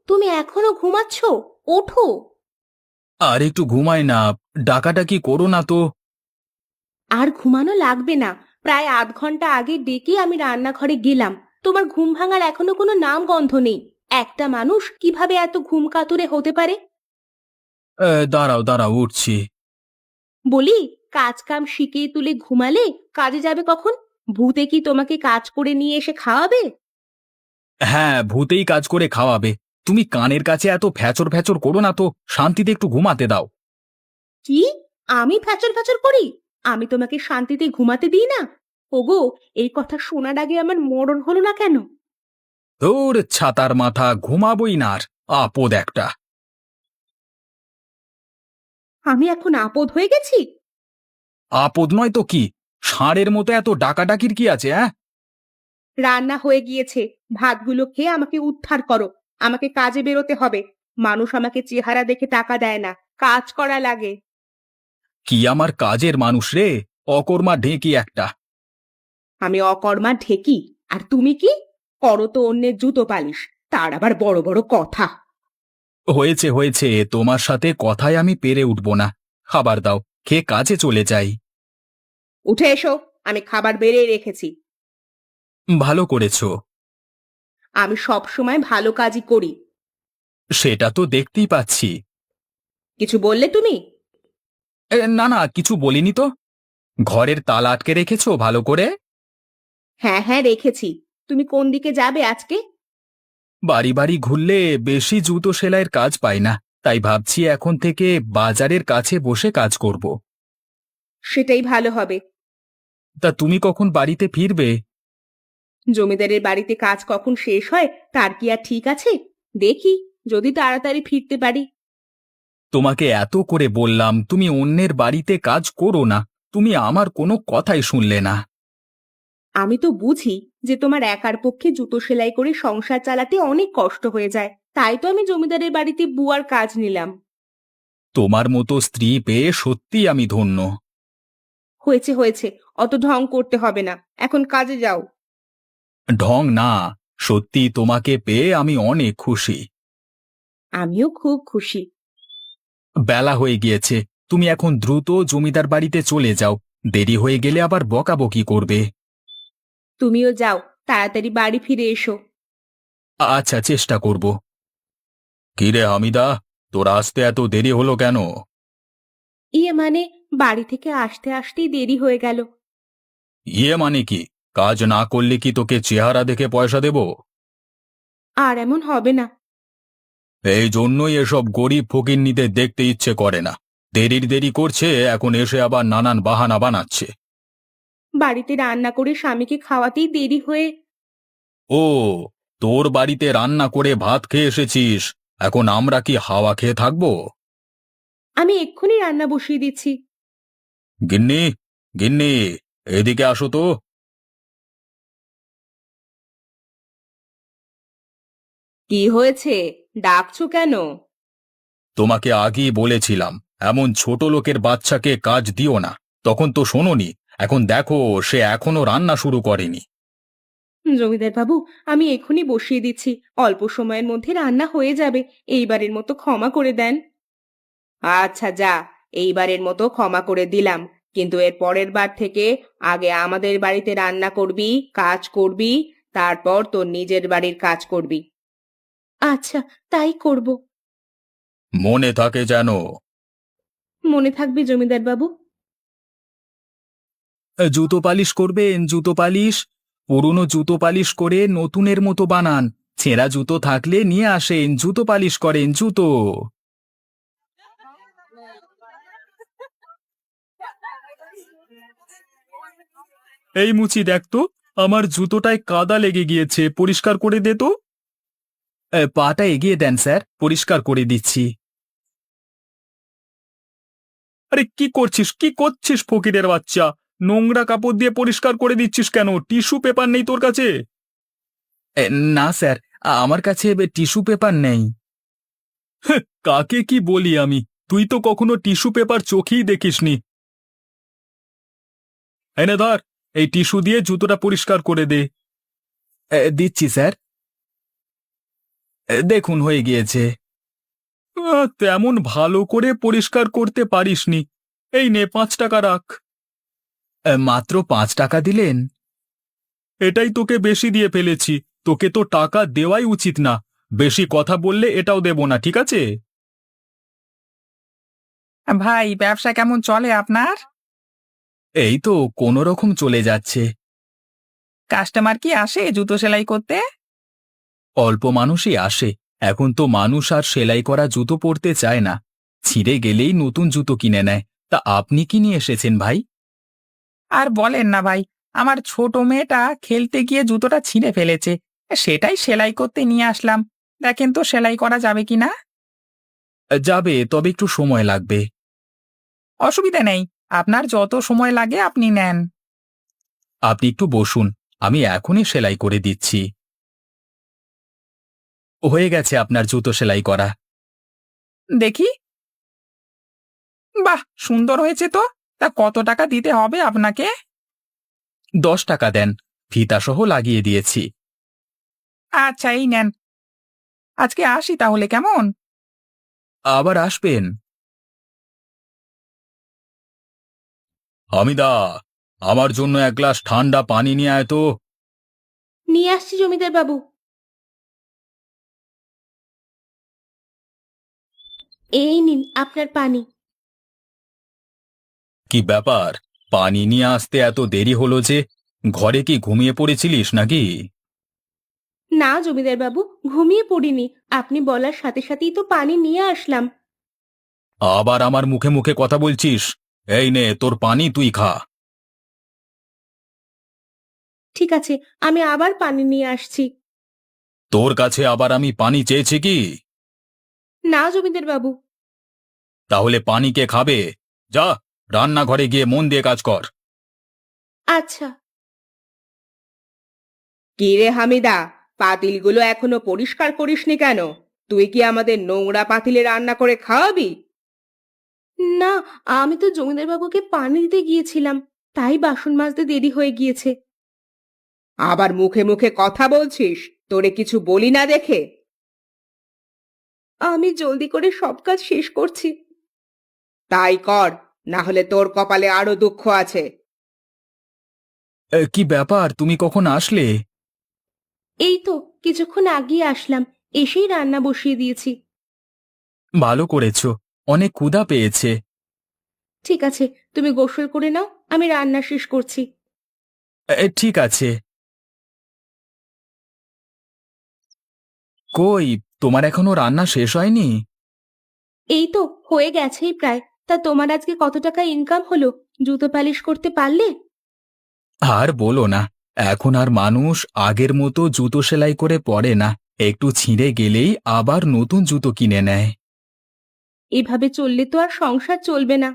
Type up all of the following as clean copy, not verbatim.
তুমি এখনো ঘুমাচ্ছ? ওঠো। আর একটু ঘুমাই না, ডাকাডাকি করো না তো। আর ঘুমানো লাগবে না। প্রায় আধ ঘন্টা আগে ডেকে আমি রান্নাঘরে গেলাম। তোমার ঘুম ভাঙার এখনো কোনো নাম গন্ধ নেই। একটা মানুষ কিভাবে এত ঘুম কাতুরে হতে পারে? দাঁড়াও দাঁড়াও, উঠছি। বলি, কাজ কাম শিখিয়ে তুলে ঘুমালে কাজে যাবে কখন? ভূতে কি তোমাকে কাজ করে নিয়ে এসে খাওয়াবে? হ্যাঁ, ভূতেই কাজ করে খাওয়াবে। তুমি কানের কাছে এত ফ্যাচর ফ্যাচর করো না তো, শান্তিতে একটু ঘুমাতে দাও। কি? আমি ফ্যাচর ফ্যাচর করি? আমি তোমাকে শান্তিতে ঘুমাতে দিই না? ওগো, এই কথা শোনার আগে আমার মরণ হলো না কেন? তোর ছাতার মাথা, ঘুমাবই না আর। আপদ একটা। আমি এখন আপদ হয়ে গেছি? আপদ নয় তো কি? ষাঁড়ের মতো এত ডাকাডাকির কি আছে, হ্যাঁ? রান্না হয়ে গিয়েছে। ভাতগুলো খেয়ে আমাকে উদ্ধার করো। আমাকে কাজে বেরোতে হবে। মানুষ আমাকে চেহারা দেখে টাকা দেয় না, কাজ করা লাগে। কি আমার কাজের মানুষ রে? অকর্মা ঢেঁকি একটা। আমি অকর্মা ঢেকি? আর তুমি কি করো? তো অন্যের জুতো পালিশ, তার আবার বড় বড় কথা। হয়েছে হয়েছে, তোমার সাথে কথায় আমি পেরে উঠব না। খাবার দাও, খেয়ে কাজে চলে যাই। উঠে এসো। আমি খাবার বেড়ে রেখেছি। ভালো করেছো। আমি সব সময় ভালো কাজই করি। সেটা তো দেখতেই পাচ্ছি। কিছু বললে তুমি? না না, কিছু বলিনি তো। ঘরের তালা আটকে রেখেছো ভালো করে? হ্যাঁ হ্যাঁ, রেখেছি। তুমি কোন দিকে যাবে আজকে? বাড়ি বাড়ি ঘুরলে বেশি জুতো সেলাইয়ের কাজ পাই না, তাই ভাবছি এখন থেকে বাজারের কাছে বসে কাজ করব। সেটাই ভালো হবে। তা তুমি কখন বাড়িতে ফিরবে? জমিদারের বাড়িতে কাজ কখন শেষ হয় তার কি আর ঠিক আছে? দেখি, যদি তাড়াতাড়ি ফিরতে পারি। তোমাকে এত করে বললাম তুমি অন্যের বাড়িতে কাজ করো না, তুমি আমার কোনো কথাই শুনলে না। আমি তো বুঝি যে তোমার একার পক্ষে জুতো সেলাই করে সংসার চালাতে অনেক কষ্ট হয়ে যায়, তাই তো আমি জমিদারের বাড়িতে বুয়ার কাজ নিলাম। তোমার মতো স্ত্রী পেয়ে সত্যি আমি ধন্য। হয়েছে হয়েছে, অত ঢং করতে হবে না। এখন কাজে যাও। ঢং না, সত্যি তোমাকে পেয়ে আমি অনেক খুশি। আমিও খুব খুশি। বেলা হয়ে গিয়েছে, তুমি এখন দ্রুত জমিদার বাড়িতে চলে যাও। দেরি হয়ে গেলে আবার বকাবকি করবে। তুমিও যাও, তাড়াতাড়ি বাড়ি ফিরে এসো। আচ্ছা, চেষ্টা করব। কিরে হামিদা, তোর আসতে এত দেরি হলো কেন? ইয়ে মানে, বাড়ি থেকে আসতে আসতেই দেরি হয়ে গেল। ইয়ে মানে কি? কাজ না করলে কি তোকে চেহারা দেখে পয়সা দেব? আর এমন হবে না। এই জন্যই এসব গরিব ফকিন্নিদের দেখতে ইচ্ছে করে না। দেরির দেরি করছে, এখন এসে আবার নানান বাহানা বানাচ্ছে। বাড়িতে রান্না করে স্বামীকে খাওয়াতেই দেরি হয়ে। ও, তোর বাড়িতে রান্না করে ভাত খেয়ে এসেছিস, এখন আমরা কি হাওয়া খেয়ে থাকবো? আমি এক্ষুনি রান্না বসিয়ে দিচ্ছি। গিন্নি, গিন্নি, এদিকে আসো তো। কি হয়েছে? ডাকছো কেন? তোমাকে আগেই বলেছিলাম এমন ছোট লোকের বাচ্চাকে কাজ দিও না, তখন তো শোনোনি। এখন দেখো, সে এখনো রান্না শুরু করেনি। জমিদার বাবু, আমি এক্ষুনি বসিয়ে দিচ্ছি। অল্প সময়ের মধ্যে রান্না হয়ে যাবে। এইবারের মতো ক্ষমা করে দেন। আচ্ছা যা, এইবারের মতো ক্ষমা করে দিলাম। কিন্তু এর পরের বার থেকে আগে আমাদের বাড়িতে রান্না করবি, কাজ করবি, তারপর তোর নিজের বাড়ির কাজ করবি। আচ্ছা, তাই করব। মনে থাকে যেন। মনে থাকবে জমিদার বাবু। জুতো পালিশ করবেন? জুতো পালিশ পুরনো জুতো পালিশ করে নতুনের মতো বানান। ছেঁড়া জুতো থাকলে নিয়ে আসেন, জুতো পালিশ করেন জুতো। এই মুচি, দেখ তো, আমার জুতোটায় কাদা লেগে গিয়েছে, পরিষ্কার করে দে তো। পাটা এগিয়ে দেন স্যার, পরিষ্কার করে দিচ্ছি। আরে কি করছিস, কি করছিস ফকিরের বাচ্চা? নোংরা কাপড় দিয়ে পরিষ্কার করে দিচ্ছিস কেন? টিস্যু পেপার নেই তোর কাছে? না স্যার, আমার কাছে টিস্যু পেপার নেই। কাকে কি বলি আমি? তুই তো কখনো টিস্যু পেপার চোখেই দেখিসনি। এনে ধর, এই টিস্যু দিয়ে জুতোটা পরিষ্কার করে দে। দিচ্ছি স্যার। দেখুন হয়ে গিয়েছে। তেমন ভালো করে পরিষ্কার করতে পারিসনি। এই নে 5 টাকা রাখ। মাত্র 5 টাকা দিলেন? এটাই তোকে বেশি দিয়ে ফেলেছি। তোকে তো টাকা দেওয়াই উচিত না। বেশি কথা বললে এটাও দেব না, ঠিক আছে? ভাই, ব্যবসা কেমন চলে আপনার? এই তো কোনো রকম চলে যাচ্ছে। কাস্টমার কি আসে জুতো সেলাই করতে? অল্প মানুষই আসে। এখন তো মানুষ আর সেলাই করা জুতো পরতে চায় না। ছিঁড়ে গেলেই নতুন জুতো কিনে নেয়। তা আপনি কি নিয়ে এসেছেন ভাই? আর বলেন না ভাই, আমার ছোট মেয়েটা খেলতে গিয়ে জুতোটা ছিঁড়ে ফেলেছে। সেটাই সেলাই করতে নিয়ে আসলাম। দেখেন তো সেলাই করা যাবে কিনা। যাবে, তবে একটু সময় লাগবে। অসুবিধা নেই, আপনার যত সময় লাগে আপনি নেন। আপনি একটু বসুন, আমি এখনই সেলাই করে দিচ্ছি। হয়ে গেছে আপনার জুতো সেলাই করা। দেখি। বাহ, সুন্দর হয়েছে তো। তা কত টাকা দিতে হবে আপনাকে? 10 টাকা দেন, ফিতাসহ লাগিয়ে দিয়েছি। আচ্ছা, এই নেন। আজকে আসি তাহলে, কেমন? আবার আসবেন। হামিদা, আমার জন্য এক গ্লাস ঠান্ডা পানি নিয়ে আয় তো। নিয়ে আসছি জমিদার বাবু। এই নিন আপনার পানি। কি ব্যাপার, পানি নিয়ে আসতে এত দেরি হলো যে? ঘরে কি ঘুমিয়ে পড়েছিলিস নাকি? না জমিদার বাবু, ঘুমিয়ে পড়িনি। আপনি বলার সাথে সাথেই তো পানি নিয়ে আসলাম। আবার আমার মুখে মুখে কথা বলছিস? এই নে তোর পানি, তুই খা। ঠিক আছে, আমি আবার পানি নিয়ে আসছি। তোর কাছে আবার আমি পানি চেয়েছি কি? না জমিদার বাবু। তাহলে পানি কে খাবে? যা, রান্নাঘরে গিয়ে মন দিয়ে কাজ কর। আচ্ছা। কি রে হামিদা, পাতিলগুলো এখনো পরিষ্কার করিসনি কেন? তুই কি আমাদের নোংরা পাতিলে রান্না করে খাওয়াবি? না, আমি তো জমিদার বাবুকে পানি দিতে গিয়েছিলাম, তাই বাসন মাজতে দেরি হয়ে গিয়েছে। আবার মুখে মুখে কথা বলছিস, তোরে কিছু বলি না দেখে? আমি জলদি করে সব কাজ শেষ করছি। তাই কর, না হলে তোর কপালে আরো দুঃখ আছে। কি ব্যাপার, তুমি কখন আসলে? এই তো কিছুক্ষণ আগেই আসলাম, এসেই রান্না বসিয়ে দিয়েছি। ভালো করেছো, অনেক ক্ষুধা পেয়েছে। ঠিক আছে, তুমি গোসল করে নাও, আমি রান্না শেষ করছি। ঠিক আছে। কই, তোমার এখনো রান্না শেষ হয়নি? এই তো হয়ে গেছেই প্রায়। তা তোমার আজকে কত টাকা ইনকাম হলো? জুতো পালিশ করতে পারলে? আর বলো না, এখন আর মানুষ আগের মতো জুতো সেলাই করে পরে না। একটু ছিঁড়ে গেলেই আবার নতুন জুতো কিনে নেয়। এভাবে চললে তো আর সংসার চলবে না।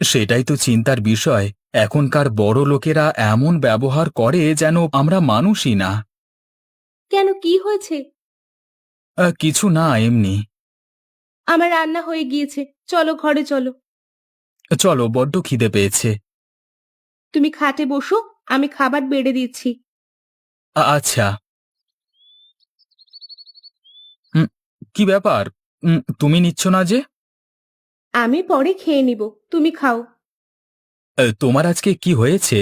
সেটাই তো চিন্তার বিষয়। এখনকার বড় লোকেরা এমন ব্যবহার করে যেন আমরা মানুষই না। কেন, কি হয়েছে? কিছু না, এমনি। আমার রান্না হয়ে গিয়েছে, চলো ঘরে চলো। চলো, বড্ড খিদে পেয়েছে। তুমি খাটে বসো, আমি খাবার বেড়ে দিচ্ছি। আচ্ছা। হুম, কি ব্যাপার, তুমি নিচ্ছ না যে? আমি পরে খেয়ে নিব, তুমি খাও। তোমার আজকে কি হয়েছে?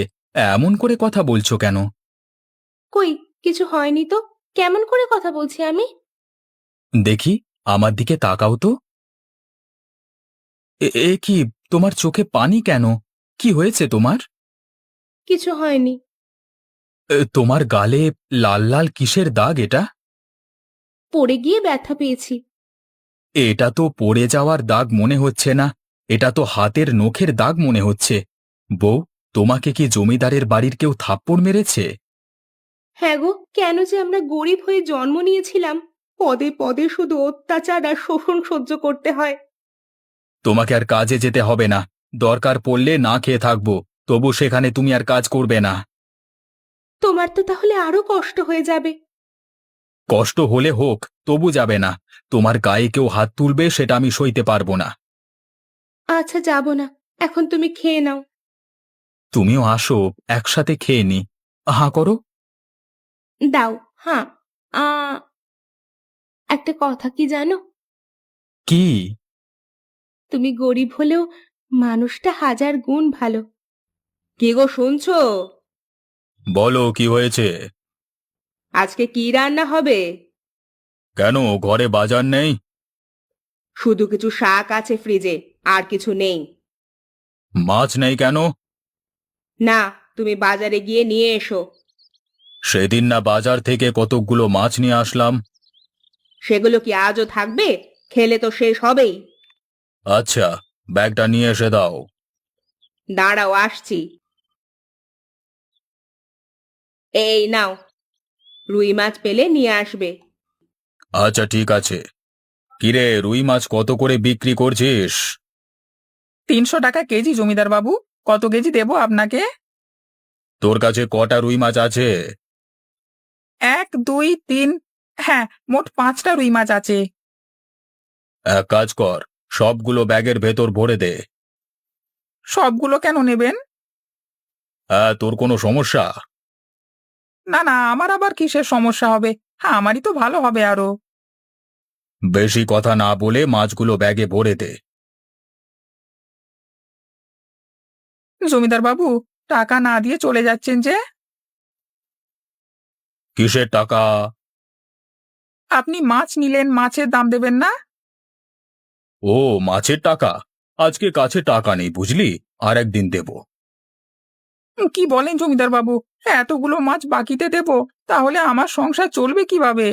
এমন করে কথা বলছো কেন? কই, কিছু হয়নি তো। কেমন করে কথা বলছি আমি? দেখি, আমার দিকে তাকাও তো। এ কি, তোমার চোখে পানি কেন? কি হয়েছে তোমার? কিছু হয়নি। তোমার গালে লাল লাল কিসের দাগ এটা? পড়ে গিয়ে ব্যথা পেয়েছি। এটা তো পড়ে যাওয়ার দাগ মনে হচ্ছে না। এটা তো হাতের নখের দাগ মনে হচ্ছে। বউ, তোমাকে কি জমিদারের বাড়ির কেউ থাপ্পড় মেরেছে? হ্যাঁ গো, কেন যে আমরা গরিব হয়ে জন্ম নিয়েছিলাম, পদে পদে শুধু অত্যাচার আর শোষণ সহ্য করতে হয়। তোমাকে আর কাজে যেতে হবে না। দরকার পড়লে না খেয়ে থাকবো, তবু সেখানে তুমি আর কাজ করবে না। তোমার তো তাহলে আরো কষ্ট হয়ে যাবে। কষ্ট হলে হোক, তবু যাবে না। তোমার গায়ে কেউ হাত তুলবে সেটা আমি সইতে পারবো না। আচ্ছা, যাব না। এখন তুমি খেয়ে নাও। তুমিও আসো, একসাথে খেয়ে নি। হাঁ করো। দাও। হ্যাঁ। আ একটা কথা কি জানো? কি? তুমি গরিব হলেও মানুষটা হাজার গুণ ভালো। কি গো শুনছো? বলো কি হয়েছে? আজকে কি রান্না হবে? কেন, ঘরে বাজার নেই? শুধু কিছু শাক আছে ফ্রিজে, আর কিছু নেই। মাছ নেই কেন? না, তুমি বাজারে গিয়ে নিয়ে এসো। সেদিন না বাজার থেকে কতকগুলো মাছ নিয়ে আসলাম। সেগুলো কি আজও থাকবে? খেলে তো শেষ হবেই। আচ্ছা, ব্যাগটা নিয়ে এসে দাও। দাঁড়াও, আসছি। এই নাও, রুই মাছ পেলে নিয়ে আসবে। আচ্ছা ঠিক আছে। কিরে, রুই মাছ কত করে বিক্রি করছিস? 300 টাকা কেজি জমিদার বাবু। কত কেজি দেবো আপনাকে? তোর কাছে কটা রুই মাছ আছে? 1, 2, 3, হ্যাঁ, মোট 5টা রুই মাছ আছে। এক কাজ কর, সবগুলো ব্যাগের ভেতর ভরে দে। সবগুলো কেন নেবেন? হ্যাঁ, তোর কোনো সমস্যা? না না, আমার আবার কিসের সমস্যা হবে? হ্যাঁ, আমারই তো ভালো হবে আরো। বেশি কথা না বলে মাছগুলো ব্যাগে ভরে দে। জমিদার বাবু, টাকা না দিয়ে চলে যাচ্ছেন যে? কিসের টাকা? আপনি মাছ নিলেন, মাছের দাম দেবেন না? ও, মাছের টাকা? আজকে কাছে টাকা নেই বুঝলি, আর একদিন দেব। কি বলেন জমিদার বাবু? এতগুলো মাছ বাকিতে দেব, তাহলে আমার সংসার চলবে কিভাবে?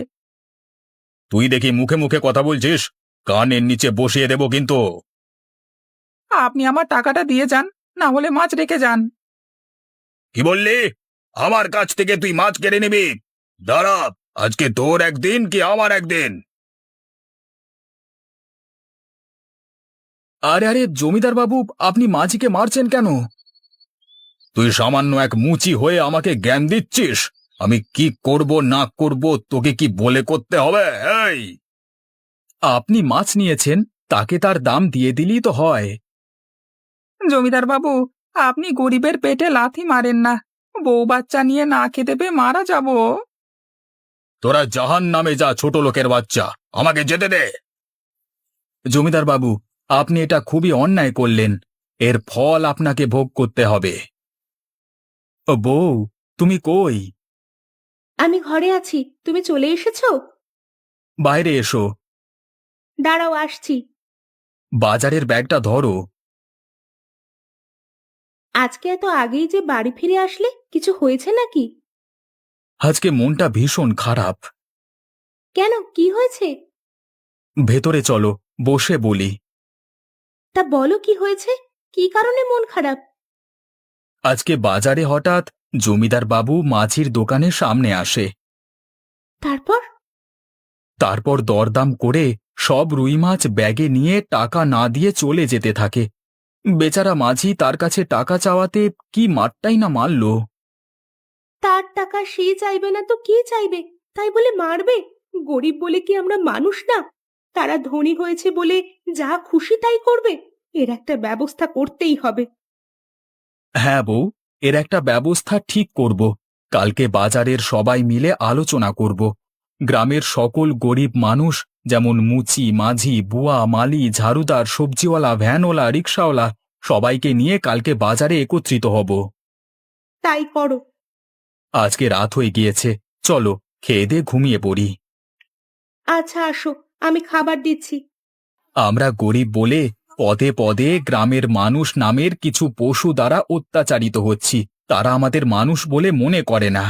তুই দেখি মুখে মুখে কথা বলছিস, কানের নিচে বসিয়ে দেব কিন্তু। আপনি আমার টাকাটা দিয়ে যান, না হলে মাছ রেখে যান। কি বললি? আমার কাছ থেকে তুই মাছ কেড়ে নিবি? দাঁড়া, আজকে তোর একদিন কি আমার একদিন। আরে আরে জমিদার বাবু, আপনি মাঝিকে মারছেন কেন? তুই সামান্য এক মুচি হয়ে আমাকে জ্ঞান দিচ্ছিস? আমি কি করব না করব তোকে কি বলে করতে হবে? এই, আপনি মাছ নিয়েছেন, তাকে তার দাম দিয়ে দিলেই তো হয়। জমিদার বাবু, আপনি গরিবের পেটে লাথি মারেন না। বউ বাচ্চা নিয়ে না খেতে পেয়ে মারা যাব। তোরা জাহান নামে যা, ছোট লোকের বাচ্চা, আমাকে যেতে দে। জমিদার বাবু, আপনি এটা খুবই অন্যায় করলেন, এর ফল আপনাকে ভোগ করতে হবে। ও বউ, তুমি কই? আমি ঘরে আছি, তুমি চলে এসেছো? বাইরে এসো। দাঁড়াও, আসছি। বাজারের ব্যাগটা ধরো। আজকে এত আগেই যে বাড়ি ফিরে আসলে, কিছু হয়েছে নাকি? আজকে মনটা ভীষণ খারাপ। কেন, কি হয়েছে? ভেতরে চলো, বসে বলি। তা বলো, কি হয়েছে? কি কারণে মন খারাপ? আজকে বাজারে হঠাৎ জমিদার বাবু মাছির দোকানের সামনে আসে। তারপর? তারপর দরদাম করে সব রুই মাছ ব্যাগে নিয়ে টাকা না দিয়ে চলে যেতে থাকে। বেচারা মাঝি তার কাছে টাকা চাওয়াতে কি মারটাই না মারল। তার টাকা সে চাইবে না তো কে চাইবে? তাই বলে মারবে? গরিব বলে কি আমরা মানুষ না? তারা ধনী হয়েছে বলে যা খুশি তাই করবে? এর একটা ব্যবস্থা করতেই হবে। হ্যাঁ বউ, এর একটা ব্যবস্থা ঠিক করব। কালকে বাজারের সবাই মিলে আলোচনা করব। গ্রামের সকল গরিব মানুষ, যেমন মুচি, মাঝি, বুয়া, মালি, ঝাড়ুদার, সবজিওয়ালা, ভ্যানওয়ালা, রিক্সাওয়ালা, সবাইকে নিয়ে কালকে বাজারে একত্রিত হব। তাই করো। আজকে রাত হয়ে গিয়েছে, চলো খেয়ে দিয়ে ঘুমিয়ে পড়ি। আচ্ছা, আসো, আমি খাবার দিচ্ছি। আমরা গরিব বলে পদে পদে গ্রামের মানুষ নামের কিছু পশু দ্বারা অত্যাচারিত হচ্ছি, তারা আমাদের মানুষ বলে মনে করে না।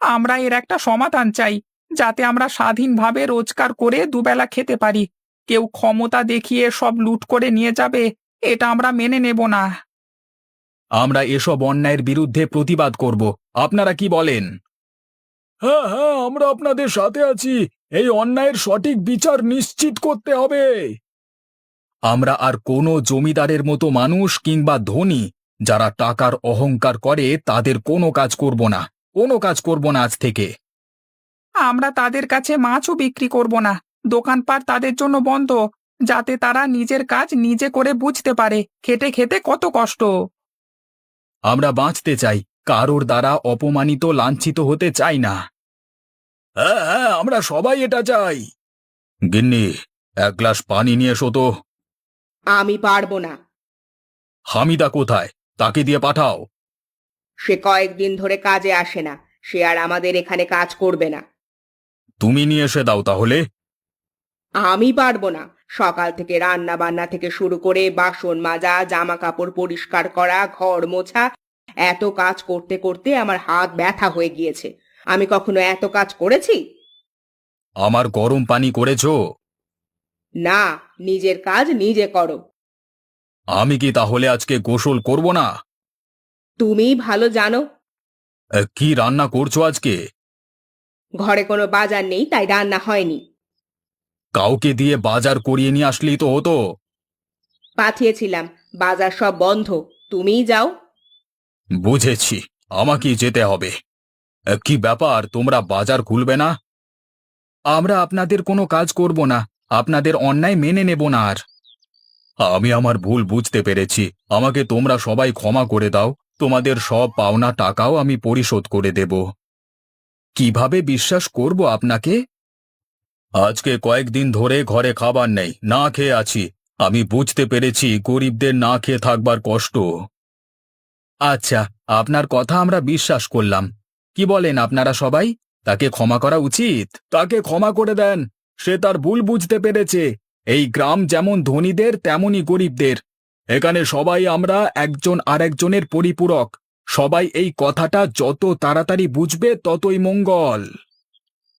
আমরা এর একটা সমাধান চাই, যাতে আমরা স্বাধীনভাবে রোজগার করে দুবেলা খেতে পারি। কেউ ক্ষমতা দেখিয়ে সব লুট করে নিয়ে যাবে, এটা আমরা মেনে নেব না। আমরা এসব অন্যায়ের বিরুদ্ধে প্রতিবাদ করব, আপনারা কি বলেন? হ্যাঁ হ্যাঁ, আমরা আপনাদের সাথে আছি, এই অন্যায়ের সঠিক বিচার নিশ্চিত করতে হবে। আমরা আর কোনো জমিদারের মতো মানুষ কিংবা ধনী যারা টাকার অহংকার করে তাদের কোনো কাজ করব না, কোনো কাজ করব না আজ থেকে। আমরা তাদের কাছে মাছও বিক্রি করব না। দোকানপাট তাদের জন্য বন্ধ, যাতে তারা নিজের কাজ নিজে করে বুঝতে পারে খেটে খেতে কত কষ্ট। আমরা বাঁচতে চাই, কারোর দ্বারা অপমানিত লাঞ্ছিত হতে চাই না। হ্যাঁ হ্যাঁ, আমরা সবাই এটা চাই। গিন্নি, এক গ্লাস পানি নিয়ে এসো তো। আমি পারবো না। হামিদা কোথায়? তাকে দিয়ে পাঠাও। সে কয়েকদিন ধরে কাজে আসে না, সে আর আমাদের এখানে কাজ করবে না। তুমি নিয়ে এসে দাও তাহলে। আমি পারবো না। সকাল থেকে রান্না বান্না থেকে শুরু করে বাসন মাজা, জামা কাপড় পরিষ্কার করা, ঘর মোছা, এত কাজ করতে করতে আমার হাত ব্যথা হয়ে গিয়েছে। আমি কখনো এত কাজ করেছি? আমার গরম পানি করেছো? না, নিজের কাজ নিজে করো। আমি কি তাহলে আজকে গোসল করব না? তুমিই ভালো জানো। কি রান্না করছো আজকে? ঘরে কোনো বাজার নেই, তাই রান্না হয়নি। কাউকে দিয়ে বাজার করিয়ে নিয়ে আসলেই তো হতো। পাঠিয়েছিলাম, বাজার সব বন্ধ। তুমিই যাও। বুঝেছি, আমাকেই যেতে হবে। কি ব্যাপার, তোমরা বাজার খুলবে না? আমরা আপনাদের কোনো কাজ করব না, আপনাদের অন্যায় মেনে নেব না আর। আমি আমার ভুল বুঝতে পেরেছি, আমাকে তোমরা সবাই ক্ষমা করে দাও। তোমাদের সব পাওনা টাকাও আমি পরিশোধ করে দেব। কিভাবে বিশ্বাস করব আপনাকে? আজকে কয়েকদিন ধরে ঘরে খাবার নেই, না খেয়ে আছি। আমি বুঝতে পেরেছি গরিবদের না খেয়ে থাকবার কষ্ট। আচ্ছা, আপনার কথা আমরা বিশ্বাস করলাম। কি বলেন আপনারা সবাই? তাকে ক্ষমা করা উচিত। তাকে ক্ষমা করে দেন, সে তার ভুল বুঝতে পেরেছে। এই গ্রাম যেমন ধনীদের তেমনই গরিবদের। এখানে সবাই আমরা একজন আরেকজনের পরিপূরক। সবাই এই কথাটা যত তাড়াতাড়ি বুঝবে ততই মঙ্গল।